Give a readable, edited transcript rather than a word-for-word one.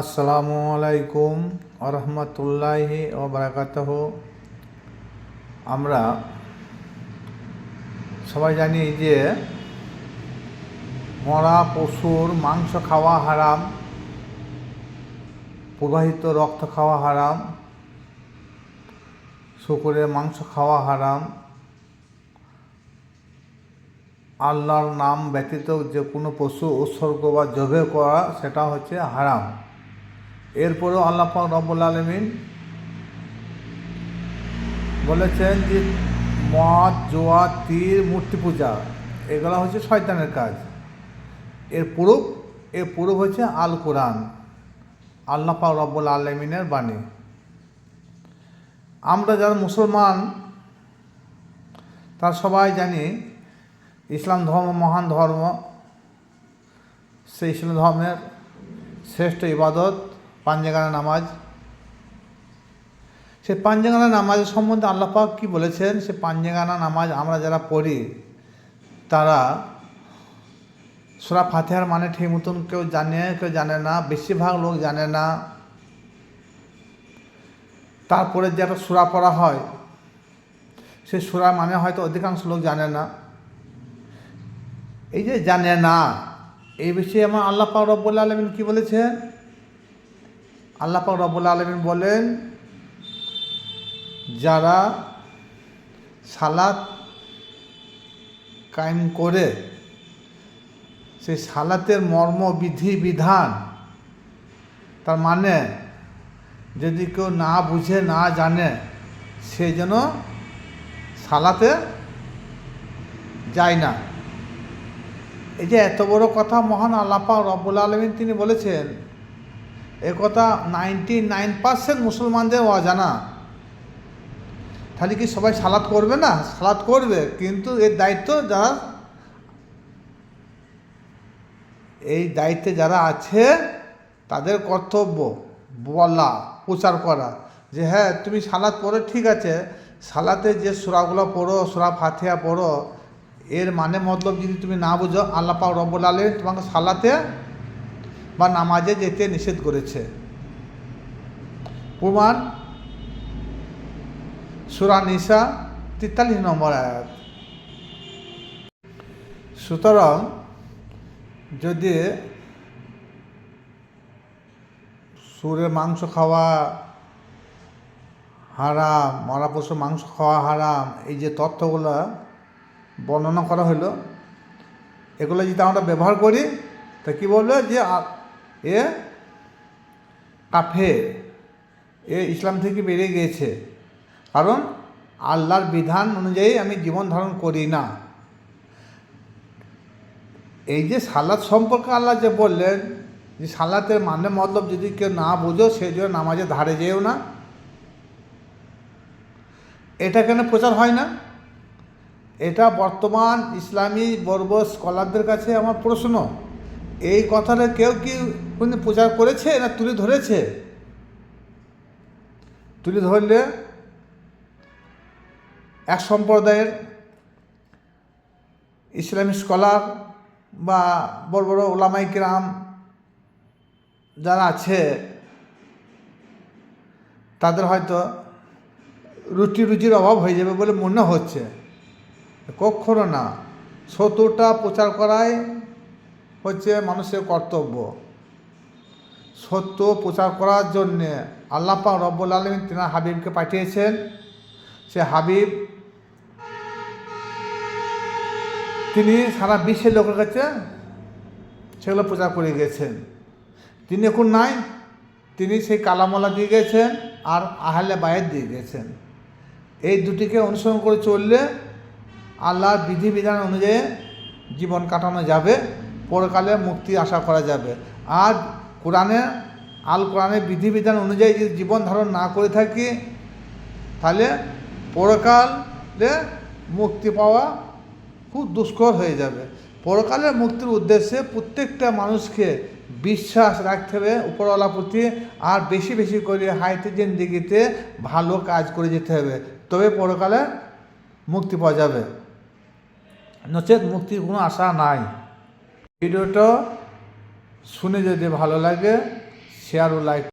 আসসালামু আলাইকুম আরহামতুল্লাহি ওয়া বারাকাতুহু। আমরা সবাই জানি যে মরা পশুর মাংস খাওয়া হারাম, প্রবাহিত রক্ত খাওয়া হারাম, শুকরের মাংস খাওয়া হারাম, আল্লাহর নাম ব্যতীত যে কোনো পশু উৎসর্গ বা জবে করা সেটা হচ্ছে হারাম। এরপরেও আল্লাহ পাক রব্বুল আলামিন বলেছেন যে মদ, জুয়া, তীর, মূর্তি পূজা এগুলো হচ্ছে শয়তানের কাজ। এর প্রুফ হচ্ছে আল কোরআন, আল্লাহ পাক রব্বুল আলামিনের বাণী। আমরা যারা মুসলমান তার সবাই জানি ইসলাম ধর্ম মহান ধর্ম। সেই ইসলাম ধর্মের শ্রেষ্ঠ ইবাদত পাঁচওয়াক্ত নামাজ। সেই পাঁচওয়াক্ত নামাজের সম্বন্ধে আল্লাহ পাক কী বলেছেন, সে পাঁচওয়াক্ত নামাজ আমরা যারা পড়ি তারা সূরা ফাতিহার মানে ঠিক মতন কেউ জানে না, বেশিরভাগ লোক জানে না। তারপরে যে একটা সূরা পড়া হয় সেই সূরার মানে হয়তো অধিকাংশ লোক জানে না। এই যে জানে না, এই বিষয়ে আমার আল্লাহ পাক রব্বুল আলামিন কী বলেছেন? আল্লাহ পাক রব্বুল আলামিন বলেন, যারা সালাত কায়েম করে সেই সালাতের মর্ম বিধি বিধান তার মানে যদি কেউ না বুঝে না জানে সে যেন সালাতে যায় না। এই যে এত বড় কথা মহান আল্লাহ পাক রব্বুল আলামিন তিনি বলেছেন, এ কথা 99% মুসলমানদের অজানা। তাহলে কি সবাই সালাত করবে না? সালাত করবে, কিন্তু এর দায়িত্ব যারা এই দায়িত্বে যারা আছে তাদের কর্তব্য বলা, প্রচার করা যে হ্যাঁ তুমি সালাত পড়ো, ঠিক আছে, সালাতে যে সূরাগুলো পড়ো, সূরা ফাতিহা পড়ো, এর মানে মতলব যদি তুমি না বুঝো আল্লাহ পাক রব্বুল আলামিন তোমাকে সালাতে বা নামাজে যেতে নিষেধ করেছে। প্রমাণ সূরা নিসা 43 নম্বর আয়াত। সুতরাং যদি শুয়োরের মাংস খাওয়া হারাম, মরা পশুর মাংস খাওয়া হারাম, এই যে তথ্যগুলো বর্ণনা করা হলো, এগুলো যদি আমরা ব্যবহার করি তা কী বলবে যে এ কাফের, এ ইসলাম থেকে বেরিয়ে গিয়েছে, কারণ আল্লাহর বিধান অনুযায়ী আমি জীবন ধারণ করি না। এই যে সালাত সম্পর্কে আল্লাহ যে বললেন যে সালাতের মানে মতলব যদি কেউ না বুঝো সেই জন্য নামাজের ধারে যেও না, এটা কেন প্রচার হয় না? এটা বর্তমান ইসলামী বর্ব স্কলারদের কাছে আমার প্রশ্ন। এই কথাটা কেউ কি কোনো প্রচার করেছে না তুলে ধরেছে? তুলে ধরলে এক সম্প্রদায়ের ইসলামী স্কলার বা বড় বড় ওলামায়ে কেরাম যারা আছে তাদের হয়তো রুজির অভাব হয়ে যাবে বলে মনে হচ্ছে। কখনো না, সত্যটা প্রচার করাই হচ্ছে মানুষের কর্তব্য। সত্য প্রচার করার জন্যে আল্লাহ পাক রব্বুল আলামিন তিনার হাবিবকে পাঠিয়েছেন। সে হাবিব তিনি সারা বিশ্বের লোকের কাছে সেগুলো প্রচার করে গেছেন। তিনি এখন নাই, তিনি সেই কালামওয়ালা দিয়ে গেছেন আর আহলে বায়াত দিয়ে গেছেন। এই দুটিকে অনুসরণ করে চললে আল্লাহর বিধিবিধান অনুযায়ী জীবন কাটানো যাবে, পরকালে মুক্তি আশা করা যাবে। আর আল কোরআনের বিধিবিধান অনুযায়ী যদি জীবন ধারণ না করে থাকি তাহলে পরকালে মুক্তি পাওয়া খুব দুষ্কর হয়ে যাবে। পরকালের মুক্তির উদ্দেশ্যে প্রত্যেকটা মানুষকে বিশ্বাস রাখতে হবে উপরওয়ালার প্রতি, আর বেশি বেশি করে হায়াতে জিন্দেগিতে ভালো কাজ করে যেতে হবে, তবে পরকালে মুক্তি পাওয়া যাবে, নচেত মুক্তির কোনো আশা নাই। ভিডিওটা শুনে যদি ভালো লাগে শেয়ার ও লাইক